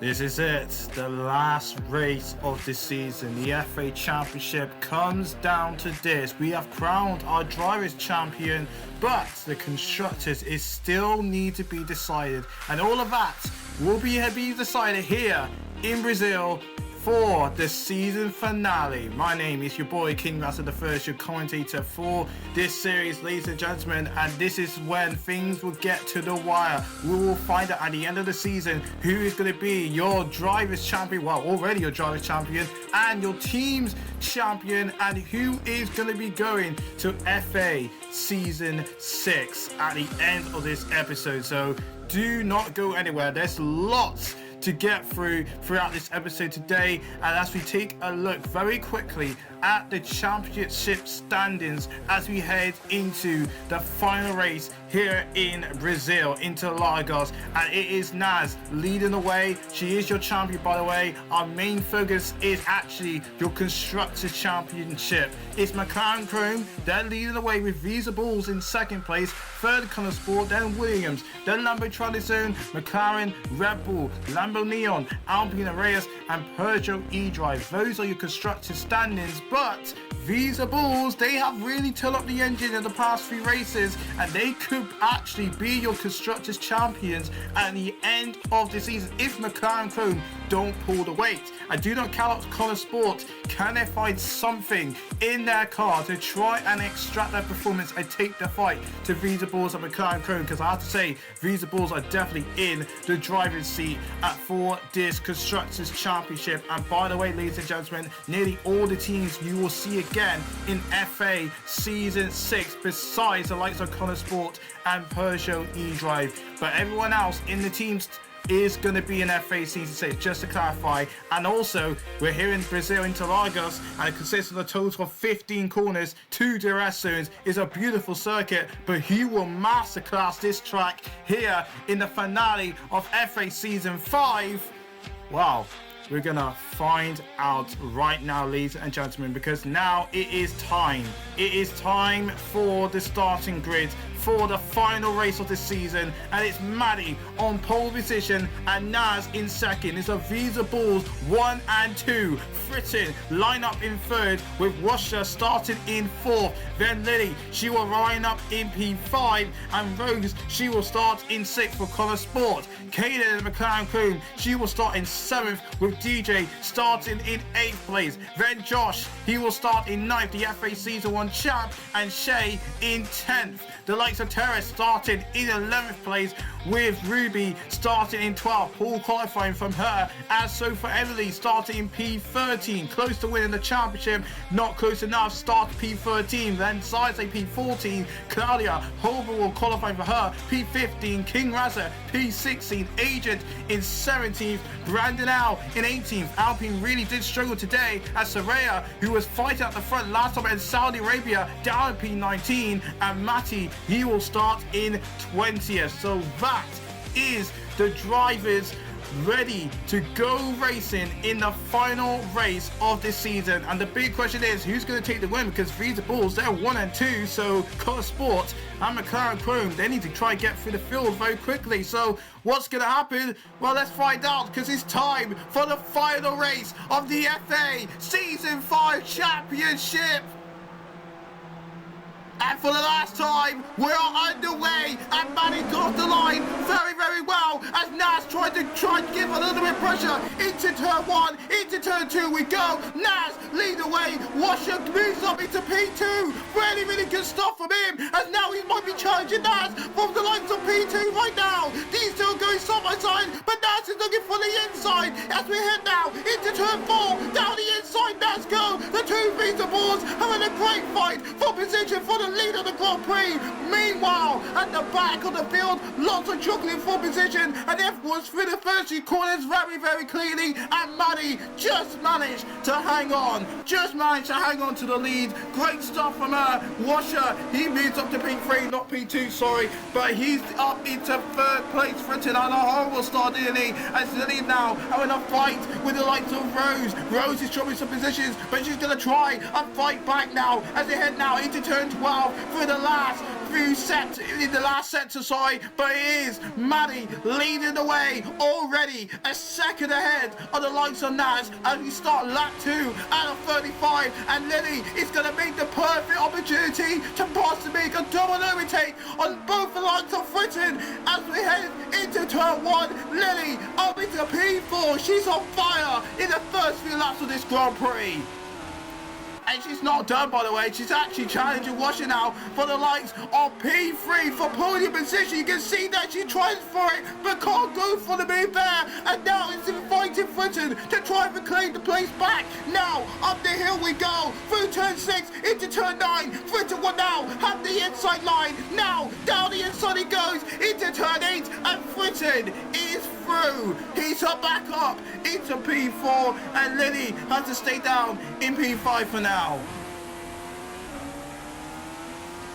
This is it, the last race of the season. The FA Championship comes down to this. We have crowned our drivers champion, but the constructors is still need to be decided, and all of that will be decided here in Brazil for the season finale. My name is your boy King Rasa the First, your commentator for this series, ladies and gentlemen, and this is when things will get to the wire. We will find out at the end of the season who is going to be your drivers champion, well, already your drivers champion, and your team's champion, and who is going to be going to FA Season 6 at the end of this episode. So do not go anywhere. There's lots to get throughout this episode today, and as we take a look very quickly at the championship standings as we head into the final race here in Brazil, Interlagos, and it is Naz leading the way. She is your champion, by the way. Our main focus is actually your Constructors Championship. It's McLaren Chrome, they're leading the way with Visa Bulls in second place, third Motorsport, then Williams, then Lambo Tradizone, McLaren, Red Bull, Lambo Neon, Alpine Reyes, and Peugeot eDrive. Those are your Constructors standings, but Visa Bulls, they have really turned up the engine in the past few races, and they could actually be your Constructors champions at the end of the season if McLaren Chrome don't pull the weight. I do not count out Connor Sport. Can they find something in their car to try and extract their performance and take the fight to Visa Bulls and McLaren Chrome? Because I have to say, Visa Bulls are definitely in the driving seat for this Constructors Championship. And by the way, ladies and gentlemen, nearly all the teams you will see again in FA Season 6, besides the likes of Connor Sport and Peugeot eDrive. But everyone else in the teams is going to be in FA Season 6, just to clarify. And also, we're here in Brazil, Interlagos, and it consists of a total of 15 corners, 2 DRS zones. It's a beautiful circuit, but who will masterclass this track here in the finale of FA Season 5? Wow, we're going to find out right now, ladies and gentlemen, because now it is time. It is time for the starting grid for the final race of the season, and it's Maddie on pole position and Naz in second. It's a Visa Bulls 1 and 2. Fritton line up in third, with Wondershare starting in fourth. Then Lily, she will line up in P5, and Rose, she will start in sixth for Connor Sport. Kaden and McLaren Chrome, she will start in seventh, with DJ starting in 8th place. Then Josh, he will start in 9th, the FA Season 1 champ, and Shay in 10th. The likes of Terrace starting in 11th place, with Ruby starting in 12th, Paul qualifying from her, as so for Emily starting in P13, close to winning the championship, not close enough, start P13, then Size P14, Claudia Holber will qualify for her, P15, King Raza, P16, Agent in 17th, Brandon Al in 18th. Alpine really did struggle today, as Soraya, who was fighting at the front last time in Saudi Arabia, down in P19, and Matty, he will start in 20th. So that is the drivers ready to go racing in the final race of this season. And the big question is, who's going to take the win? Because Visa Bulls, they're 1 and 2, so Connor Sport and McLaren Chrome, they need to try and get through the field very quickly. So what's going to happen? Well, let's find out, because it's time for the final race of the FA Season 5 Championship. And for the last time, we are underway, and Manny got the line very, very well, as Naz tried to give a little bit of pressure into turn 1, into turn 2 we go. Naz lead the way, Washer moves up into P2, really, really good stuff from him, as now he might be challenging Naz from the likes of P2 right now. These two are going side by side, but Naz is looking for the inside, as we head now into turn 4, down the inside, Naz go. The two Visa Bulls having a great fight for position for the lead of the Grand Prix. Meanwhile, at the back of the field, lots of juggling for position, and everyone's through the first few corners very, very cleanly, and Maddie just managed to hang on. To the lead. Great stuff from her. Washer, he moves up to P3, not P2, sorry, but he's up into third place. Fritton on a horrible start, didn't he? As Lily now having a fight with the likes of Rose. Rose is dropping some positions, but she's going to try and fight back now as they head now into turn 12. himself through the last sector, but it is Maddie leading the way already, a second ahead of the likes of Naz as we start lap 2 out of 35, and Lily is going to make the perfect opportunity to possibly make a double overtake on both the likes of Fritton as we head into turn 1. Lily up into P4, she's on fire in the first few laps of this Grand Prix. And she's not done, by the way. She's actually challenging Washer now for the likes of P3 for podium position. You can see that she tries for it, but can't go for the move there. And now it's inviting Fritton to try and reclaim the place back. Now, up the hill we go, through turn 6, into turn 9. Fritton will now have the inside line. Now, down the inside he goes, into turn 8, and Fritton is through. He's up back up into P4, and Lily has to stay down in P5 for now.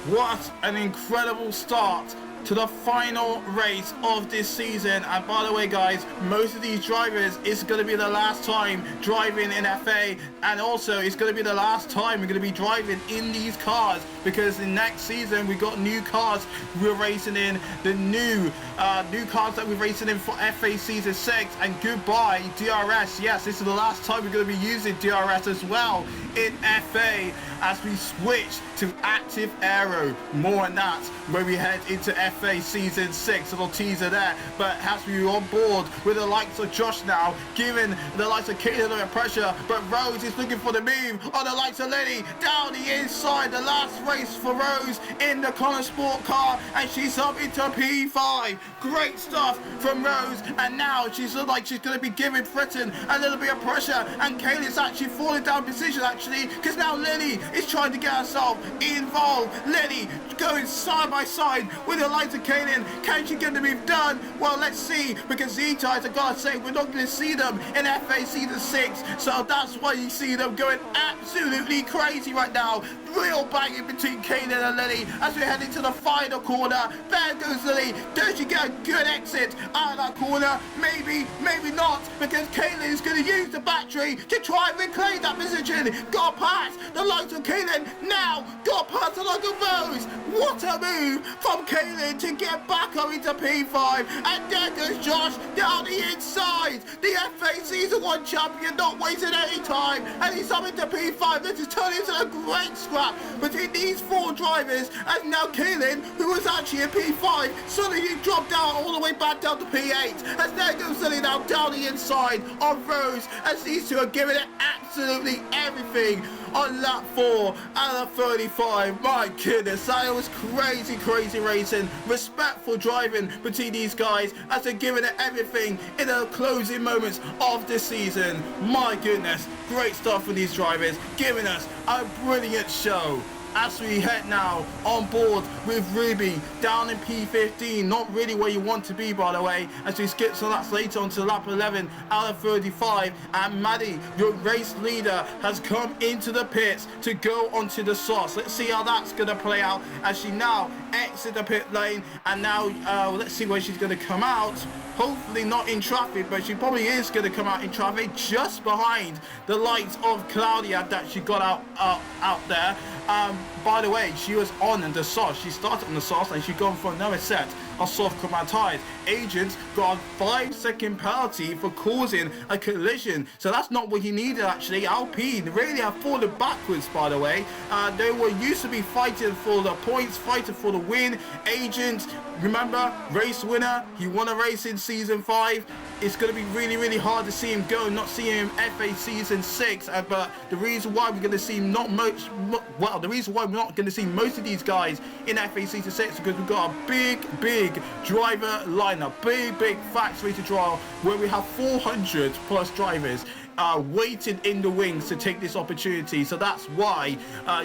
What an incredible start to the final race of this season. And by the way, guys, most of these drivers, it's going to be the last time driving in FA, and also it's going to be the last time we're going to be driving in these cars, because in next season we got new cars we're racing in, the new cars that we're racing in for FA season 6. And goodbye DRS. Yes, this is the last time we're going to be using DRS as well in FA as we switch to active aero. More on that when we head into FA season 6, a little teaser there. But has to be on board with the likes of Josh now, giving the likes of Katie a little bit of pressure, but Rose is looking for the move on the likes of Lenny down the inside. The last race for Rose in the Motorsport car, and she's up into P5. Great stuff from Rose, and now she's looked like she's going to be giving Fritton a little bit of pressure, and Kaylee's actually falling down position because now Lenny is trying to get herself involved. Lenny going side by side with the likes of Kaylin. Can she get the move done? Well, let's see, because these guys, I gotta say, we're not going to see them in FA season 6, so that's why you see them going absolutely crazy right now. Real banging between Kaylin and Lily as we head into the final corner. There goes Lily. Does she get a good exit out of that corner? Maybe, maybe not, because Kaylin is going to use the battery to try and reclaim that position. Got past the likes of Kaylin. Now got past the likes of Rose. What a move from Kaylin to get back up into P5. And there goes Josh down the inside. The FA Season 1 champion, not wasting any time. And he's up into P5. This is turning into a great scrap between these 4 drivers. And now Kaylin, who was actually in P5, suddenly dropped down all the way back down to P8. As there goes Lily now down the inside of Rose, as these two are giving it absolutely everything on lap 4 out of 35. My goodness, that was crazy racing. Respectful driving between these guys as they're giving it everything in the closing moments of this season. My goodness, great stuff for these drivers, giving us a brilliant show. As we head now on board with Ruby down in P15, not really where you want to be, by the way, as we skip some laps later on to lap 11 out of 35. And Maddie, your race leader, has come into the pits to go onto the sauce. Let's see how that's going to play out as she now exits the pit lane, and now let's see where she's going to come out. Hopefully not in traffic, but she probably is going to come out in traffic just behind the likes of Claudia that she got out there. By the way, she was on the sauce. She started on the sauce and she gone for another set of soft command tires. Agents got a 5-second penalty for causing a collision, so that's not what he needed actually. Alpine really have fallen backwards, by the way. They were used to be fighting for the points, fighting for the win. Agent, remember, race winner, he won a race in season 5. It's going to be really hard to see him go, not seeing him FA season 6. But the reason why we're going to see the reason why we're not going to see most of these guys in FA season 6 is because we've got a big driver lineup, big FAX Racing trial where we have 400 plus drivers waiting in the wings to take this opportunity. So that's why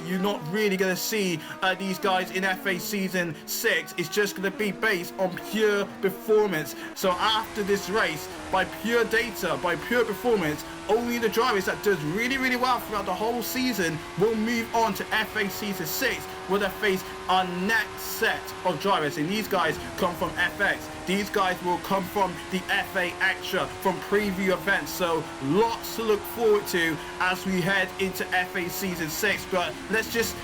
you're not really going to see these guys in FA season 6. It's just going to be based on pure performance. So after this race, by pure data, by pure performance, only the drivers that does really, really well throughout the whole season will move on to FA Season 6, where they face our next set of drivers. And these guys come from FX. These guys will come from the FA Extra, from preview events. So lots to look forward to as we head into FA Season 6. But let's just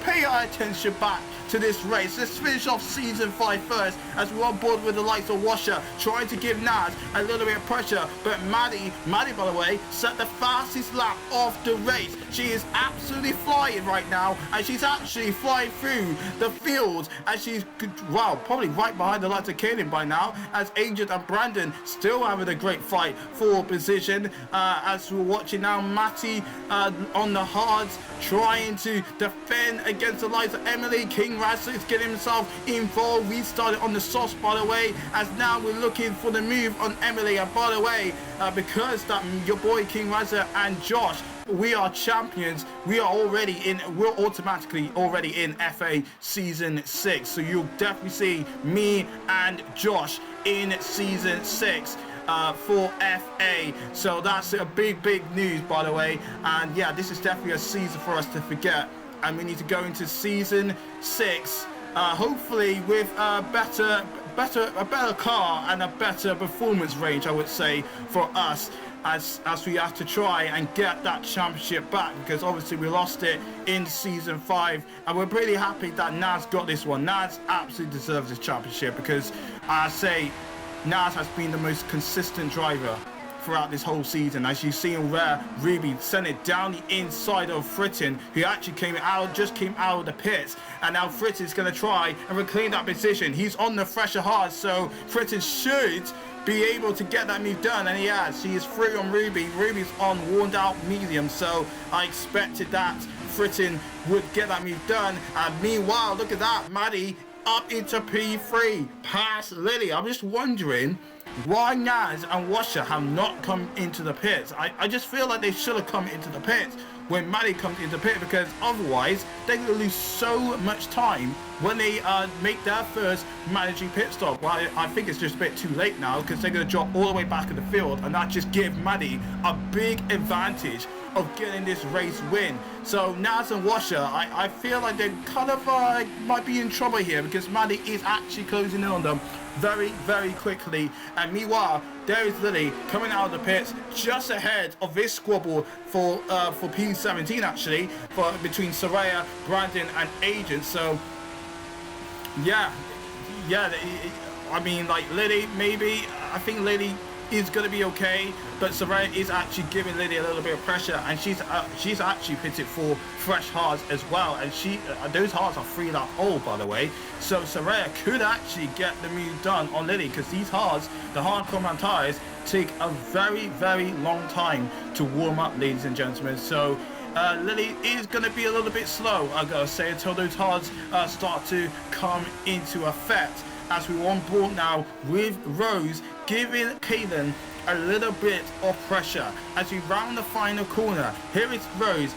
pay our attention back to this race. Let's finish off Season 5 first, as we're on board with the likes of Washer, trying to give Naz a little bit of pressure. But Maddie, by the way, set the fastest lap of the race. She is absolutely flying right now, and she's actually flying through the field, and she's, wow, probably right behind the likes of Kaylin by now, as Angel and Brandon still having a great fight for position. As we're watching now, Matty on the hards, trying to defend against the likes of Emily. King Razza is getting himself involved. We started on the sauce, by the way, as now we're looking for the move on Emily. And by the way, because that your boy King Razza and Josh, we are champions, we're automatically already in FA Season 6. So you'll definitely see me and Josh in Season 6 for FA. So that's a big news, by the way. And yeah, this is definitely a season for us to forget, and we need to go into Season 6 hopefully with a better car and a better performance range, I would say, for us, as we have to try and get that championship back, because obviously we lost it in Season 5, and we're pretty happy that Naz got this one. Naz absolutely deserves this championship, because I say Naz has been the most consistent driver throughout this whole season. As you've seen where Ruby sent it down the inside of Fritton, who actually just came out of the pits, and now Fritton's going to try and reclaim that position. He's on the fresher hard, so Fritton should be able to get that move done, and he has. He is free on Ruby. Ruby's on worn out medium, so I expected that Fritton would get that move done. And meanwhile, look at that, Maddie up into P3 past Lily. I'm just wondering why Naz and Washer have not come into the pits. I just feel like they should have come into the pits when Maddie comes into the pit, because otherwise they're going to lose so much time when they make their first managing pit stop. Well, I think it's just a bit too late now, because they're going to drop all the way back in the field, and that just gives Maddie a big advantage of getting this race win. So Naz and Washer, I feel like they kind of might be in trouble here, because Maddie is actually closing in on them very quickly. And meanwhile, there is Lily coming out of the pits just ahead of this squabble for P17, actually, between Soraya, Brandon and Agent. So yeah, I mean, like, Lily, maybe, I think Lily is going to be okay, but Soraya is actually giving Lily a little bit of pressure, and she's actually pitted for fresh hards as well, and those hards are 3 lap old, by the way. So Soraya could actually get the move done on Lily, because these hards, the hard compound tires, take a very long time to warm up, ladies and gentlemen. So Lily is going to be a little bit slow, I gotta say, until those hards start to come into effect. As we're on board now with Rose, giving Kaylin a little bit of pressure as we round the final corner. Here is Rose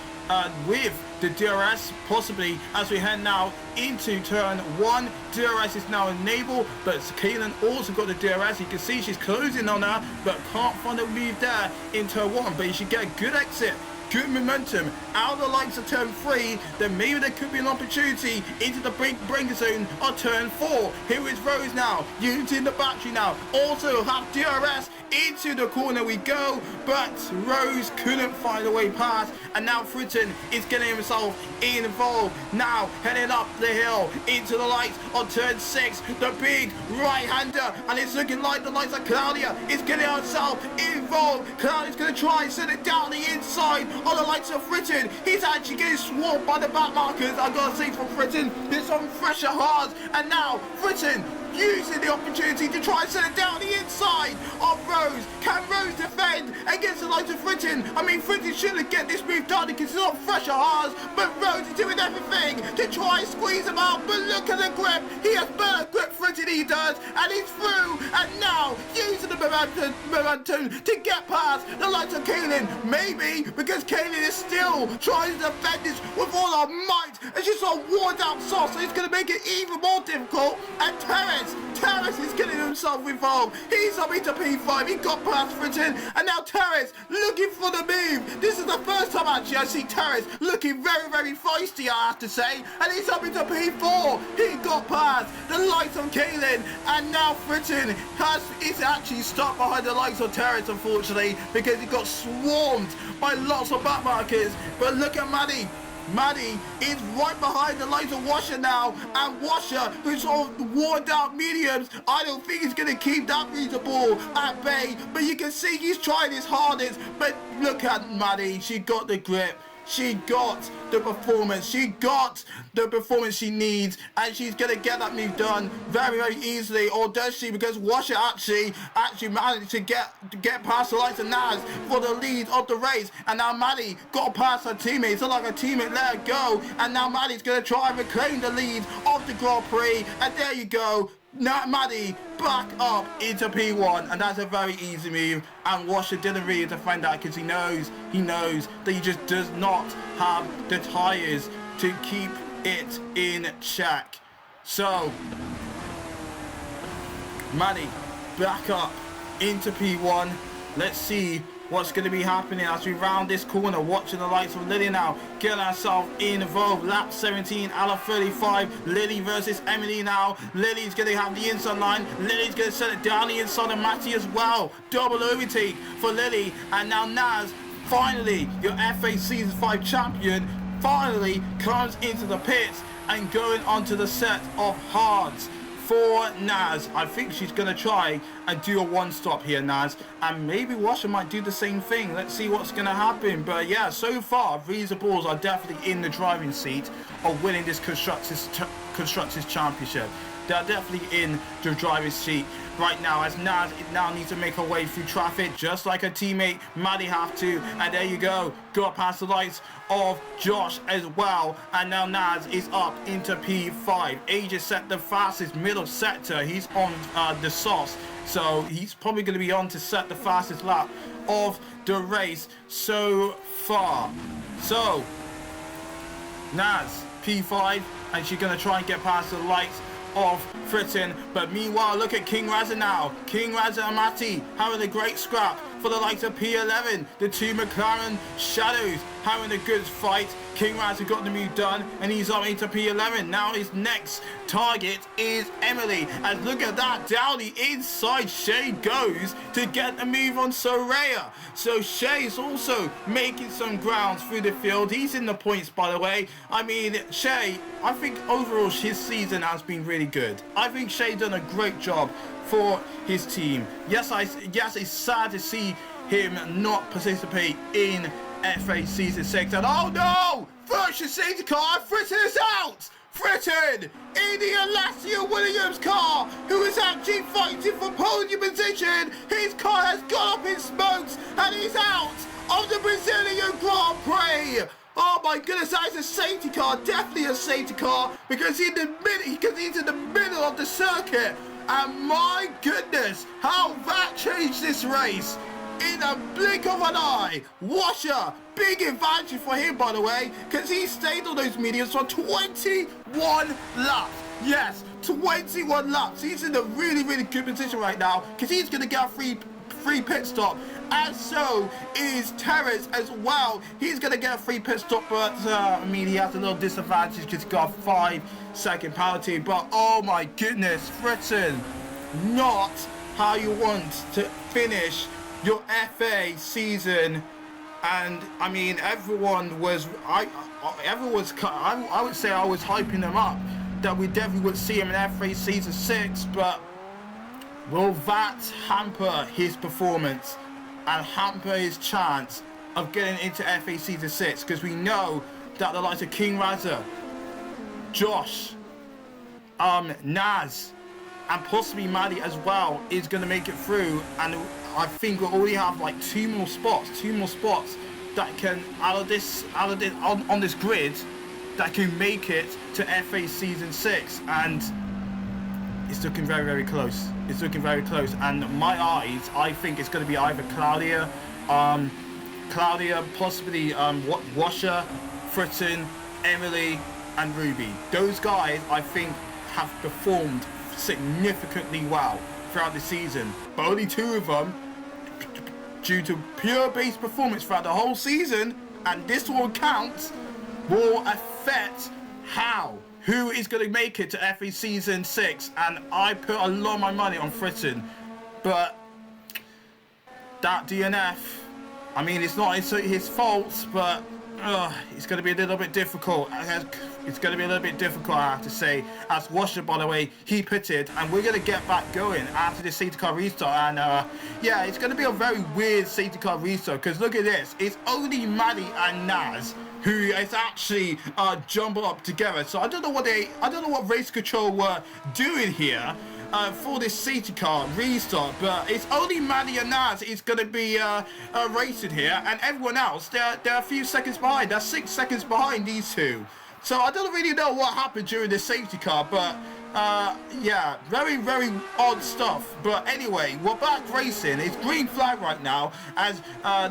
with the DRS, possibly, as we head now into turn 1. DRS is now enabled, but Kaylin also got the DRS. You can see she's closing on her, but can't find a move there in turn 1. But you should get a good exit, good momentum out of the likes of turn 3, then maybe there could be an opportunity into the brake zone on turn 4. Here is Rose now, using the battery now, also have DRS. Into the corner we go, but Rose couldn't find a way past, and now Fritton is getting himself involved, now heading up the hill into the lights on turn 6, the big right-hander, and it's looking like the lights of Claudia is getting herself involved. Claudia's going to try and send it down the inside on the lights of Fritton. He's actually getting swamped by the back markers. I gotta say, from Fritton, there's some fresher hards, and now Fritton using the opportunity to try and send it down the inside of Rose. Can Rose defend against the likes of Fritton? I mean, Fritton shouldn't get this move done because it's not fresher hards, but Rose is doing everything to try and squeeze him out. But look at the grip. He has better grip, Fritton, he does, and he's through. And now using the momentum to get past the likes of Kaylin. Maybe because Kaylin is still trying to defend this with all the might, and she's sort of worn down sauce, so it's going to make it even more difficult. And Terrace is getting himself involved. He's up into P5, he got past Fritton, and now Terrace looking for the move. This is the first time actually I see Terrace looking very, very feisty, I have to say, and he's up into P4. He got past the likes of Kaylin, and now Fritton is actually stuck behind the likes of Terrace, unfortunately, because he got swarmed by lots of back markers. But look at Maddie. Maddie is right behind the likes of Washer now, and Washer, who's sort of worn out mediums, I don't think he's going to keep that readable at bay, but you can see he's trying his hardest. But look at Maddie, she got the grip. She got the performance. She got the performance she needs, and she's gonna get that move done very, very easily. Or does she? Because Washer actually managed to get past the likes of Naz for the lead of the race, and now Maddie got past her teammate. It's not like her teammate let her go, and now Maddie's gonna try and reclaim the lead of the Grand Prix. And there you go. Now Maddie back up into P1, and that's a very easy move, and Washer didn't really defend that because he knows that he just does not have the tyres to keep it in check. So Maddie back up into P1. Let's see what's going to be happening as we round this corner. Watching the likes of Lily now get herself involved. Lap 17 out of 35. Lily versus Emily now. Lily's going to have the inside line. Lily's going to set it down the inside of Matty as well. Double overtake for Lily. And now Naz, finally, your FA Season 5 champion, finally comes into the pits and going onto the set of hards. For Naz, I think she's going to try and do a one-stop here, Naz, and maybe Washer might do the same thing. Let's see what's going to happen. But yeah, so far, Visa Bulls are definitely in the driving seat of winning this Constructors Championship. They're definitely in the driver's seat right now, as Naz now needs to make her way through traffic just like her teammate Maddie have to. And there you go, got past the lights of Josh as well, and now Naz is up into P5. Aegis set the fastest middle sector. He's on the sauce, so he's probably going to be on to set the fastest lap of the race so far. So Naz P5, and she's going to try and get past the lights of Fritton. But meanwhile, look at King Razza now. King Razza and Matty having a great scrap for the likes of P11. The two McLaren Shadows having a good fight. King Razza got the move done, and he's up into P11. Now his next target is Emily. And look at that, down the inside Shay goes to get the move on Soraya. So Shay's also making some grounds through the field. He's in the points, by the way. I mean, Shay, I think overall his season has been really good. I think Shay done a great job for his team. Yes, it's sad to see him not participate in FA Season 6. And oh no! First safety car, Fritton is out! Fritton in the Alastair Williams car, who is actually fighting for podium position. His car has gone up in smokes, and he's out of the Brazilian Grand Prix. Oh my goodness, that is a safety car, definitely a safety car, because he's in the middle of the circuit. And my goodness, how that changed this race in a blink of an eye. Washer, big advantage for him, by the way, because he stayed on those mediums for 21 laps. Yes, 21 laps. He's in a really, really good position right now, because he's going to get a free pit stop. And so is Terrace as well. He's going to get a free pit stop, but I mean, he has a little disadvantage because he's got a 5-second penalty. But oh my goodness, Fritton, not how you want to finish your FA season. And I mean, I would say I was hyping them up that we definitely would see him in FA Season 6, but will that hamper his performance and hamper his chance of getting into FA Season 6? Because we know that the likes of King Razza, Josh, Naz, and possibly Maddie as well is going to make it through. And I think we'll already have like two more spots that can on this grid that can make it to FA Season 6. And it's looking very, very close. It's looking very close. And my eyes, I think it's going to be either Claudia, possibly Washer, Fritton, Emily and Ruby. Those guys, I think, have performed significantly well throughout the season, but only 2 of them, due to pure base performance throughout the whole season, and this one counts, will affect who is going to make it to FA Season 6, and I put a lot of my money on Fritton, but that DNF, I mean, it's not his fault, but it's going to be a little bit difficult. It's going to be a little bit difficult, I have to say. As Washer, by the way, he pitted, and we're going to get back going after the safety car restart. And yeah, it's going to be a very weird safety car restart, because look at this. It's only Maddie and Naz who is actually jumbled up together. So I don't know what race control were doing here for this safety car restart, but it's only Maddie and Naz is going to be racing here, and everyone else, they're a few seconds behind. They're 6 seconds behind these two. So I don't really know what happened during this safety car, but yeah, very, very odd stuff. But anyway, we're back racing. It's green flag right now as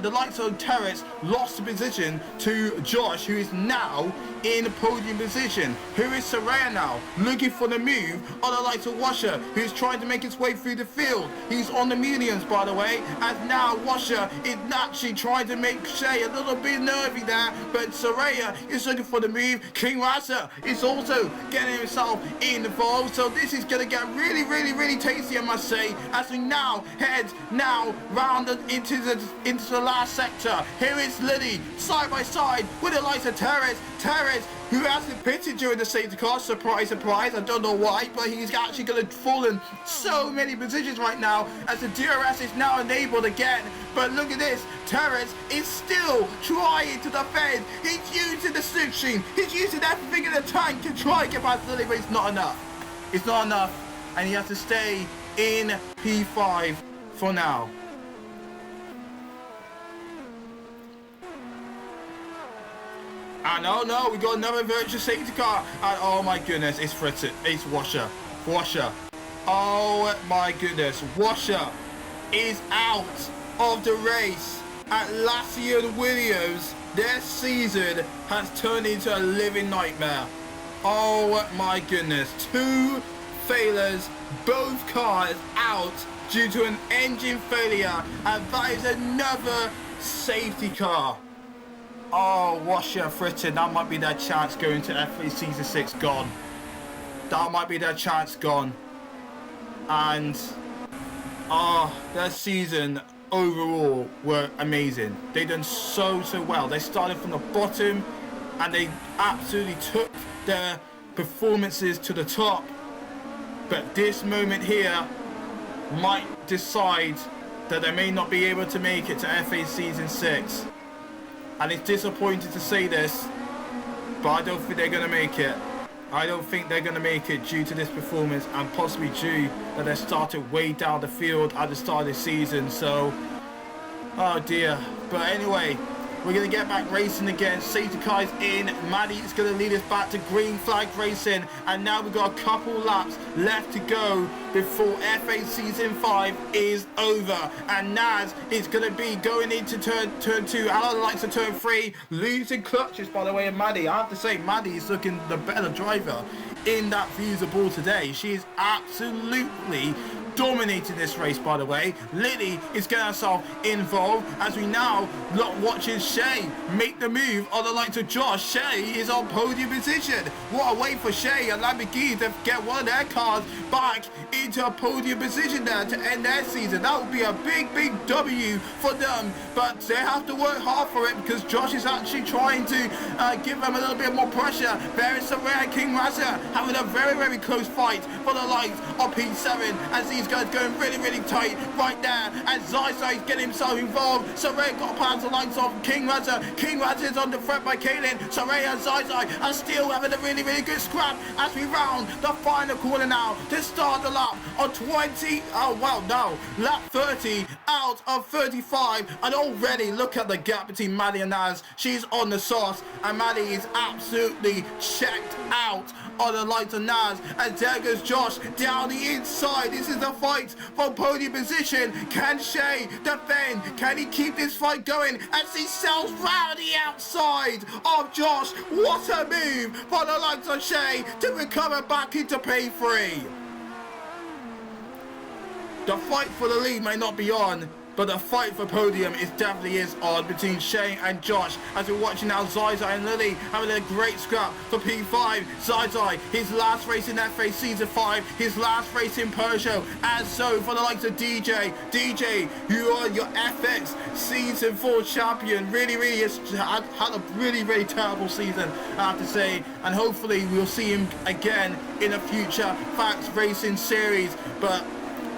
the likes of Terrace lost the position to Josh, who is now in podium position. Who is Soraya now? Looking for the move on the likes of Washer, who's trying to make his way through the field. He's on the mediums, by the way, as now Washer is actually trying to make Shay a little bit nervy there, but Soraya is looking for the move. King Rasa is also getting himself involved, so this is going to get really, really, really tasty, I must say, as we now head round into the last sector. Here is Lily side by side with the likes of Terrace, who hasn't pitted during the safety car. Surprise, surprise. I don't know why, but he's actually going to fall in so many positions right now as the DRS is now enabled again. But look at this. Terrace is still trying to defend. He's using the slipstream. He's using everything in the tank to try and get past Lily, but it's not enough. It's not enough, and he has to stay in P5 for now. And oh no, we got another virtual safety car, and oh my goodness, it's Fritton, it's Washer. Oh my goodness, Washer is out of the race. Atlassian Williams, their season has turned into a living nightmare. Oh my goodness, 2 failures, both cars out due to an engine failure, and that is another safety car. Oh, Washer, Fritton, that might be their chance going to FA Season 6 gone. That might be their chance gone. And, their season overall were amazing. They done so well. They started from the bottom and they absolutely took their performances to the top. But this moment here might decide that they may not be able to make it to FA Season 6. And it's disappointing to say this, but I don't think they're going to make it. I don't think they're going to make it due to this performance, and possibly due that they started way down the field at the start of the season. So, oh dear. But anyway, we're going to get back racing again. Safety cars in. Maddie is going to lead us back to green flag racing. And now we've got a couple laps left to go before FA Season 5 is over. And Naz is going to be going into turn 2. Alan likes to turn 3. Losing clutches, by the way, of Maddie. I have to say, Maddie is looking the better driver in that Fusible today. She is absolutely dominating this race, by the way. Lily is getting herself involved as we now watching Shay make the move on the likes of Josh. Shay is on podium position. What a way for Shay and Lamborghini to get one of their cars back into a podium position there to end their season. That would be a big, big W for them, but they have to work hard for it because Josh is actually trying to give them a little bit more pressure. There is Soraya and King Raza having a very, very close fight for the likes of P7 as these guys going really, really tight right there, and Zaisa is getting himself involved. Soraya got past the likes of King Raza. King Raza is under threat by Kaylin. Soraya and Zaisa are still having a really, really good scrap as we round the final corner now to start the lap on 20. Oh well, no, lap 30 out of 35, and already look at the gap between Maddie and Naz. She's on the sauce, and Maddie is absolutely checked out on the likes of Naz, and there goes Josh down the inside. This is the the fight for podium position. Can Shay defend? Can he keep this fight going as he sells round the outside of Josh? What a move for the likes of Shay to recover back into P3. The fight for the lead may not be on, but the fight for podium definitely is on between Shane and Josh. As we're watching now, Zai and Lily having a great scrap for P5. Zai, his last race in FA Season 5, his last race in Peugeot. And so for the likes of DJ, you are your FX Season 4 champion. Really has had a really terrible season, I have to say. And hopefully we'll see him again in a future FAX Racing series. But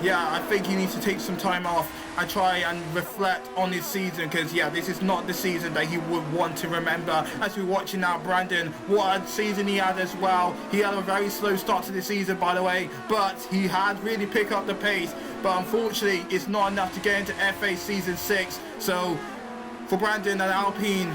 yeah, I think he needs to take some time off and try and reflect on his season, because yeah, this is not the season that he would want to remember. As we're watching now, Brandon, what a season he had as well. He had a very slow start to the season, by the way, but he had really picked up the pace. But unfortunately, it's not enough to get into FA Season 6. So for Brandon and Alpine,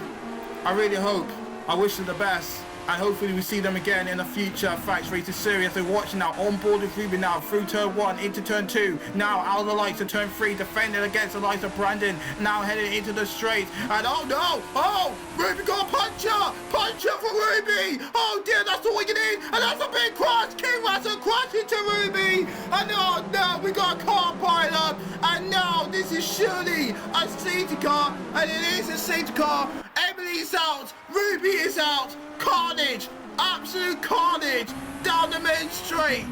I really hope, I wish them the best. And hopefully we see them again in a future FAX Racing series. They're watching now on board with Ruby now through turn 1 into turn 2. Now out of the lights of turn 3, defending against the lights of Brandon. Now heading into the straight. And oh no! Oh! Ruby got a puncher for Ruby! Oh dear, that's all you need! And that's a big crash! King Russell crashed into Ruby! And oh no, we got a car pile up! And now this is surely a safety car, and it is a safety car. Emily's out, Ruby is out. Carnage, absolute carnage down the main straight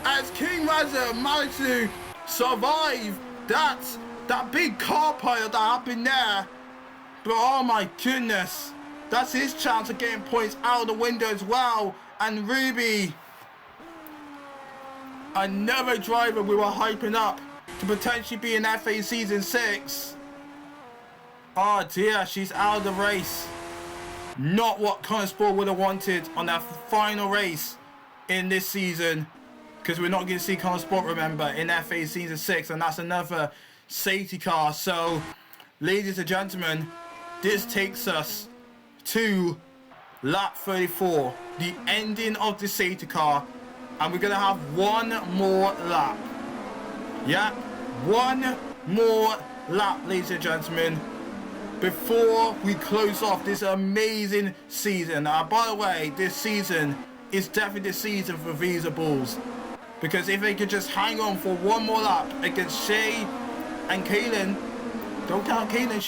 as King Razor managed to survive that big car pile that happened there. But oh my goodness, that's his chance of getting points out of the window as well. And Ruby, another driver we were hyping up to potentially be in FA Season 6. Oh dear, she's out of the race. Not what Motorsport would have wanted on that final race in this season, because we're not going to see Motorsport, remember, in FA Season 6, and that's another safety car. So, ladies and gentlemen, this takes us to lap 34, the ending of the safety car, and we're going to have one more lap. Yeah, one more lap, ladies and gentlemen, before we close off this amazing season. By the way, this season is definitely the season for Visa Bulls, because if they could just hang on for one more lap against Shay and Kaylin, don't count Kaylin,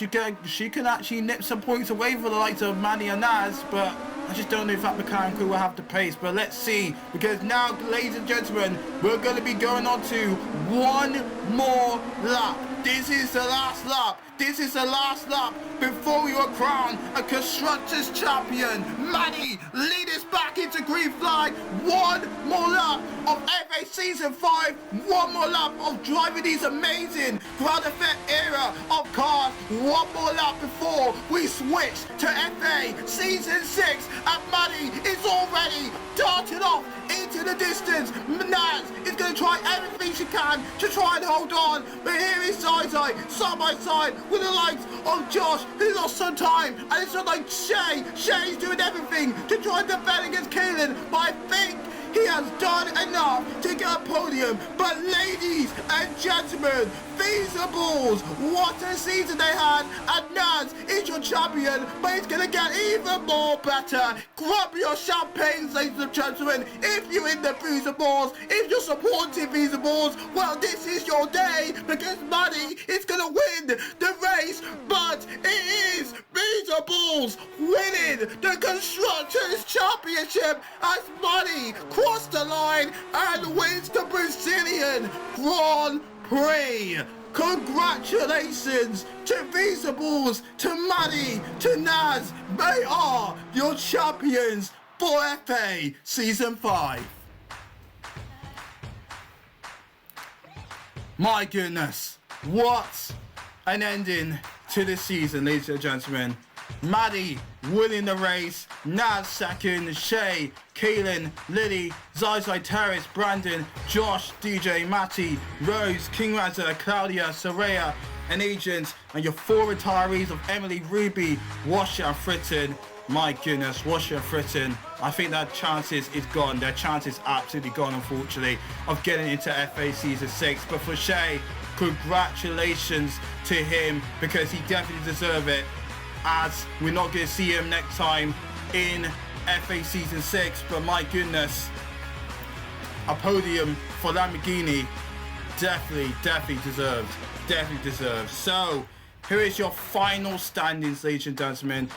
she could actually nip some points away for the likes of Manny and Naz, but I just don't know if that McLaren crew will have the pace. But let's see, because now, ladies and gentlemen, we're going to be going on to one more lap. This is the last lap. This is the last lap before we were crowned a Constructors Champion. Manny, lead us back into green flag. One more lap of FA Season 5. One more lap of driving these amazing ground effect era of cars. One more lap before we switch to FA Season 6. And Manny is already darting off into the distance. Naz is going to try everything she can to try and hold on. But here is Zai side by side with the likes of Josh, who lost some time. And it's not like Shay's doing everything to try and defend against Kaylin. But I think he has done enough to get a podium. But ladies and gentlemen, Visa Bulls, what a season they had. And Naz is your champion, but it's going to get even more better. Grab your champagne, ladies and gentlemen, if you're in the Visa Bulls. If you're supporting Visa Bulls, well, this is your day, because Manny is going to win the race. But it is Visa Bulls winning the Constructors Championship as Manny crossed the line and wins the Brazilian Grand Prix. Congratulations to Visa Bulls, to Manny, to Naz. They are your champions for FA Season 5. My goodness, what an ending to this season, ladies and gentlemen. Maddie winning the race, Naz second, Shay, Kaylin, Lily, Zai Terrace, Brandon, Josh, DJ, Matty, Rose, King Razza, Claudia, Soraya, and Agent, and your 4 retirees of Emily, Ruby, Washer, and Fritten. my goodness, Wondershare Britain, I think that chance is gone. Their chance is absolutely gone, unfortunately, of getting into FA Season 6. But for Shay, congratulations to him, because he definitely deserves it, as we're not going to see him next time in FA Season 6. But my goodness, a podium for Lamborghini definitely deserved. So here is your final standings, ladies and gentlemen,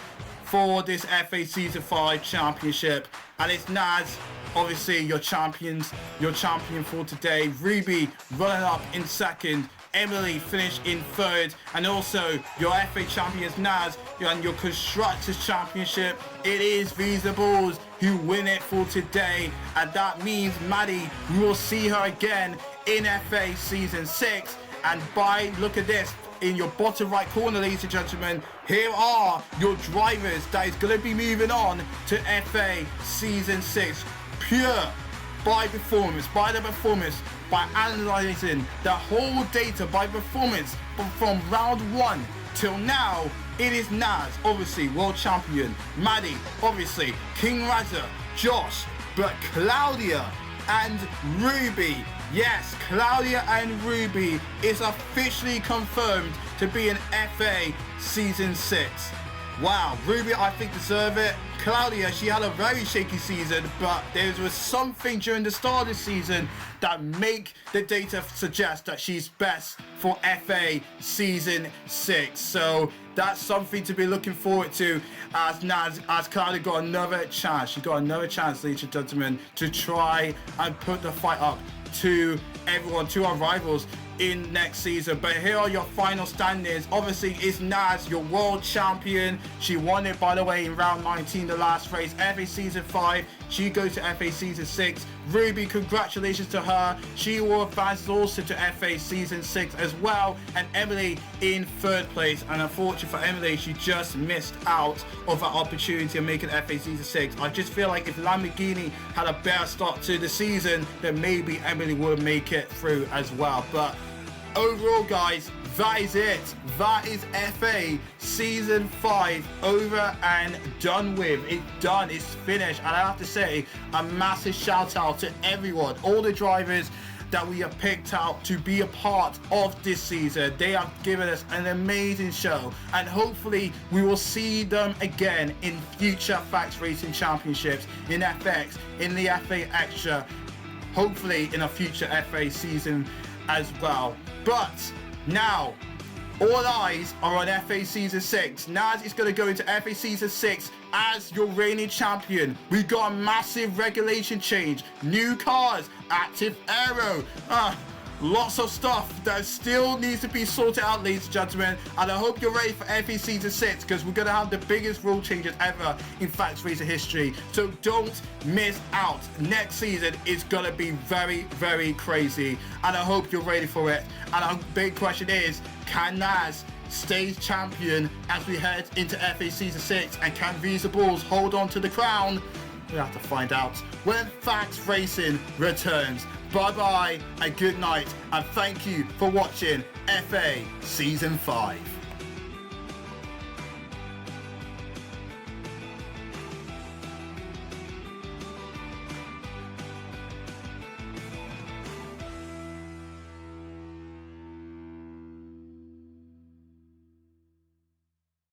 for this FA Season 5 Championship. And it's Naz, obviously your champion for today. Ruby running up in second. Emily finished in third. And also your FA champions, Naz, and your Constructors Championship, it is Visibles who win it for today. And that means Maddie, we will see her again in FA Season 6. And look at this, in your bottom right corner, ladies and gentlemen, here are your drivers that is going to be moving on to FA Season 6. Pure by performance, by analysing the whole data by performance from round 1 till now. It is Naz, obviously world champion, Maddie, obviously King Razza, Josh, but Claudia and Ruby, yes, Claudia and Ruby is officially confirmed to be in FA Season 6. Wow, Ruby, I think, deserve it. Claudia, she had a very shaky season, but there was something during the start of the season that make the data suggest that she's best for FA Season 6. So that's something to be looking forward to, as Claudia got another chance. She got another chance, ladies and gentlemen, to try and put the fight up to everyone, to our rivals in next season. But here are your final standings. Obviously, it's Naz, your world champion. She won it, by the way, in round 19, the last race. FA Season 5, she goes to FA Season 6. Ruby, congratulations to her. She will advance also to FA Season 6 as well. And Emily in third place. And unfortunately for Emily, she just missed out of that opportunity of making FA Season 6. I just feel like if Lamborghini had a better start to the season, then maybe Emily would make it through as well. But overall, guys, that is it. That is FA Season 5 over and done with. It's done. It's finished. And I have to say, a massive shout out to everyone, all the drivers that we have picked out to be a part of this season. They have given us an amazing show, and hopefully we will see them again in future FAX Racing Championships, in FX, in the FA Extra, hopefully in a future FA season as well. But now, all eyes are on FA Season 6. Naz is going to go into FA Season 6 as your reigning champion. We got a massive regulation change, new cars, active aero, lots of stuff that still needs to be sorted out, ladies and gentlemen. And I hope you're ready for FA Season 6, because we're going to have the biggest rule changes ever in FAX Racing history. So don't miss out. Next season is going to be very crazy, and I hope you're ready for it. And our big question is, can Naz stay champion as we head into FA Season 6, and can Visibles hold on to the crown? We have to find out when FAX Racing returns. Bye bye and good night, and thank you for watching FA Season 5.